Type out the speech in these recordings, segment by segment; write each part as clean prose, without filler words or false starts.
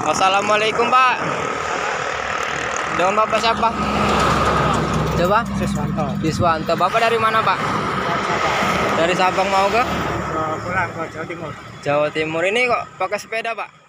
Assalamualaikum Pak. Dengan Bapak siapa? Coba? Siswanto. Bapak dari mana Pak? Dari Sabang mau ke? Pulang ke Jawa Timur. Jawa Timur. Ini kok pakai sepeda Pak?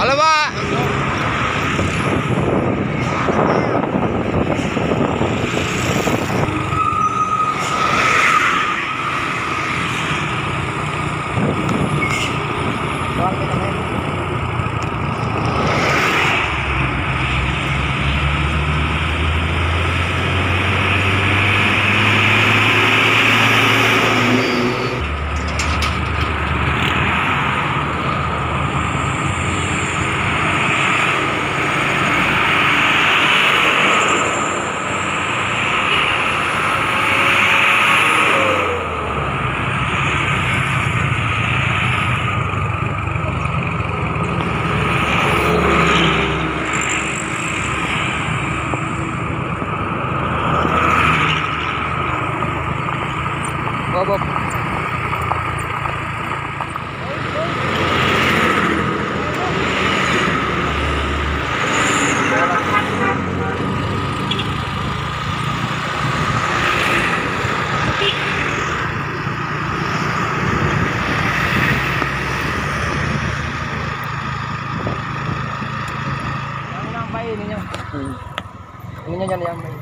Halo Pak. Bob. Ininya jangan yang main.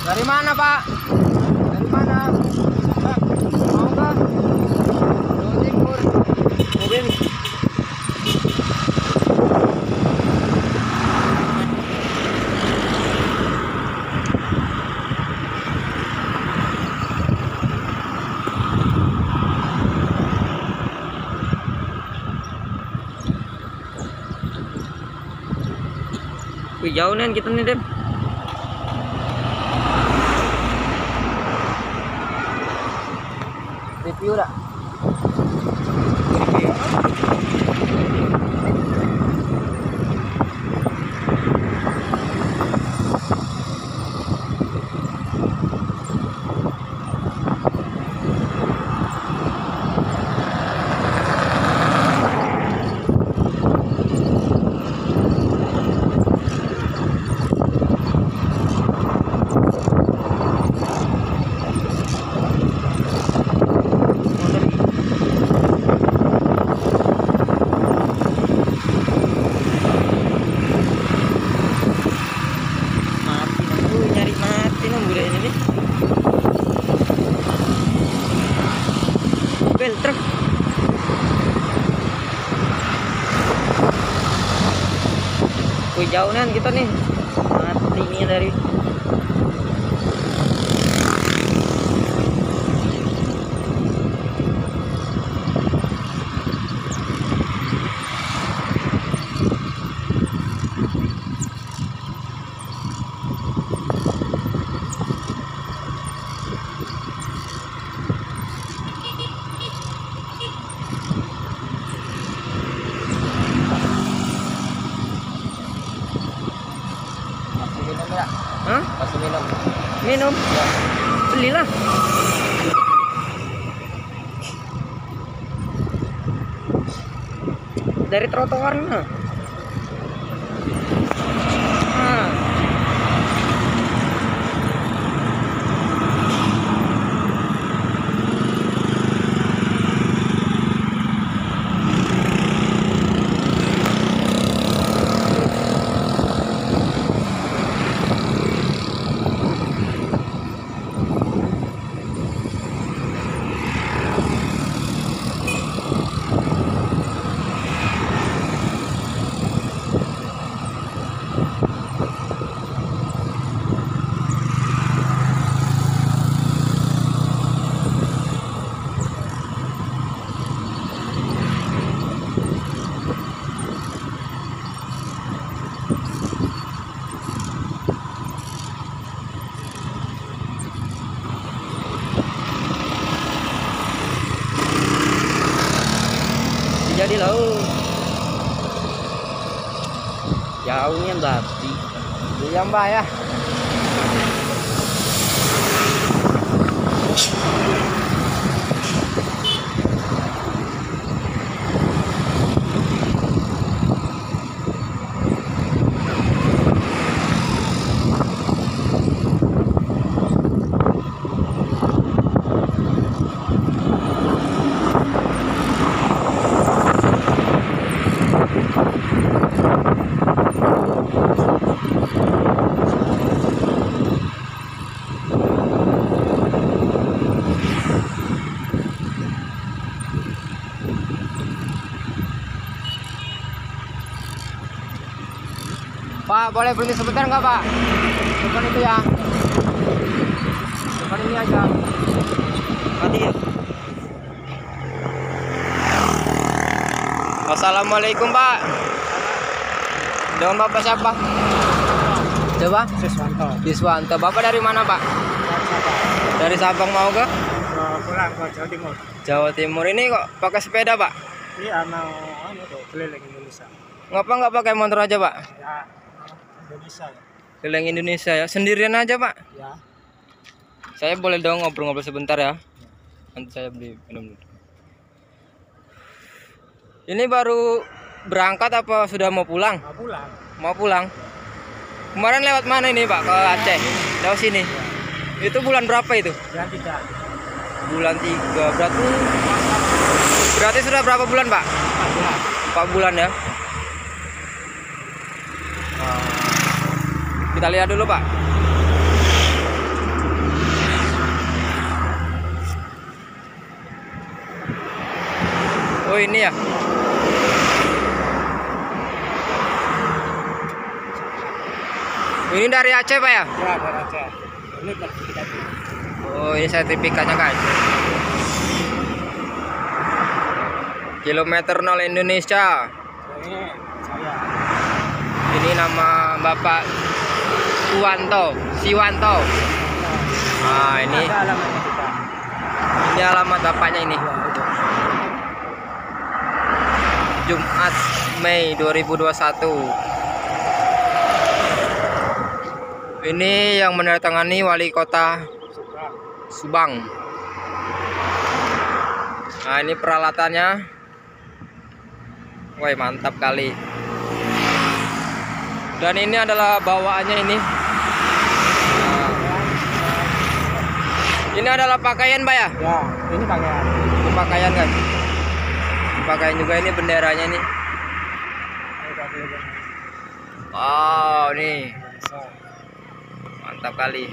Dari mana Pak? Dari mana? Mau ke? Jawa Timur. Mobil. Wih, jauh nih kita nih Dem. Review dah. jauh nih kita nih. Matinya dari Minum ya? Hah? Masih minum. Minum? Ya. Belilah. Dari trotoarnya. Nah. Jadi loh jauhnya berarti Iya Mbak ya. Pak, boleh berhenti sebentar nggak Pak? Depan itu ya. Depan ini aja. mati ya. Assalamualaikum Pak. Dengan Bapak siapa? Coba? Siswanto. Diswanto. Bapak dari mana Pak? Dari Sabang mau ke? Pulang ke Jawa Timur. Jawa Timur. Ini kok pakai sepeda Pak? Iya mau tuh keliling Indonesia. Ngapa nggak pakai motor aja Pak? Ya Indonesia ya. Keliling Indonesia ya. Sendirian aja Pak? Ya. Saya boleh dong ngobrol-ngobrol sebentar ya? Nanti saya beli minum dulu. Ini baru berangkat apa sudah mau pulang? Mau pulang. Mau pulang. Kemarin lewat mana ini Pak? Ke Aceh. Lewat sini. Itu bulan berapa itu? Bulan 3. Bulan 3. Berarti sudah berapa bulan Pak? 4 bulan ya. Kita lihat dulu Pak. Oh ini ya. Ini dari Aceh Pak ya? Ya dari Aceh. Ini sertifikatnya. Oh ini sertifikatnya kan. Kilometer 0 Indonesia. Ini saya. Ini nama Bapak Siwanto. Ah ini Ada alamatnya kita. ini alamat bapaknya ini. Ya, itu. Jumat Mei 2021. Ini yang menandatangani Wali Kota Subang. Nah ini peralatannya. Woi mantap kali. Dan ini adalah bawaannya ini. Nah, ini adalah pakaian Pak ya? Ya, ini pakaian. Ini pakaian kan? Pakaian juga ini benderanya nih. Wow nih mantap kali.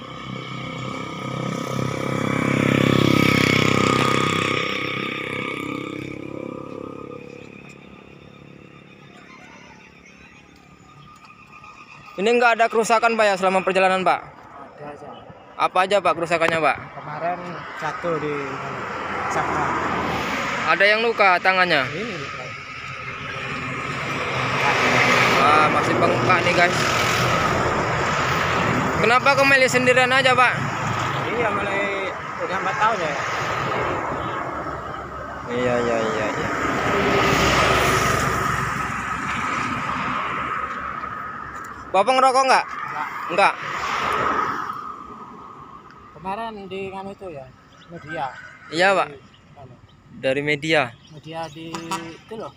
Ini nggak ada kerusakan Pak ya selama perjalanan Pak? Ada aja. Apa aja Pak kerusakannya Pak? Kemarin jatuh di Sakra. Ada yang luka tangannya? Ini luka. Wah, masih bengkak nih guys. Kenapa kembali sendirian aja Pak? Iya, mulai udah 4 tahun ya. Iya. Bapak ngerokok nggak? Enggak. Kemarin di kan itu ya, media. Iya Pak. Di, anu, Dari media. media di itu loh.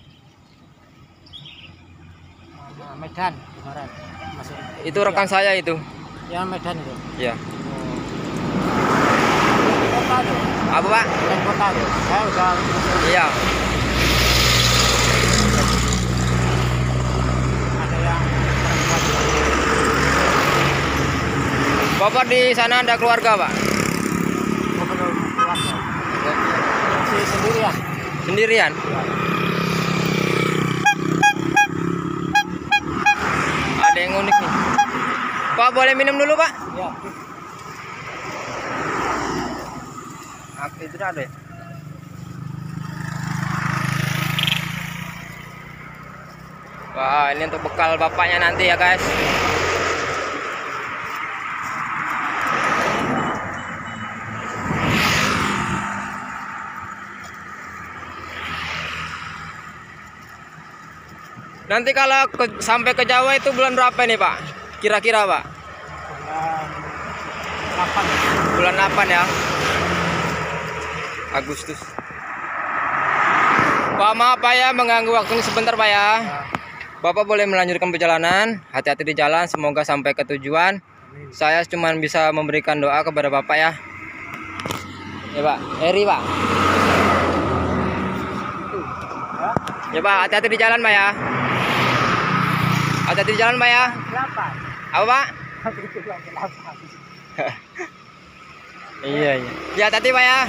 Medan kemarin. Masih Itu rekan saya itu. ya Medan itu. Iya. Kota tuh. Apa Pak? Dan kota tuh. Saya udah Iya. ada yang perempuan. Bapak di sana ada keluarga Pak? Belum keluarga. Masih sendirian. Sendirian? Ada yang unik nih. Pak boleh minum dulu Pak? Ya. Itu ada ya? Wah, ini untuk bekal bapaknya nanti ya guys. Nanti kalau sampai ke Jawa itu bulan berapa nih Pak? Kira-kira Pak? Bulan 8. Bulan 8 ya? Agustus. Pak maaf Pak ya, mengganggu waktunya sebentar Pak ya. Bapak boleh melanjutkan perjalanan. Hati-hati di jalan, semoga sampai ke tujuan. Saya cuma bisa memberikan doa kepada Bapak ya. Ya Pak, Eri Pak. Ya Pak, hati-hati di jalan Pak ya. Hati-hati di jalan Pak ya. 8. Apa Pak? 8. Iya. Ya hati-hati Pak ya.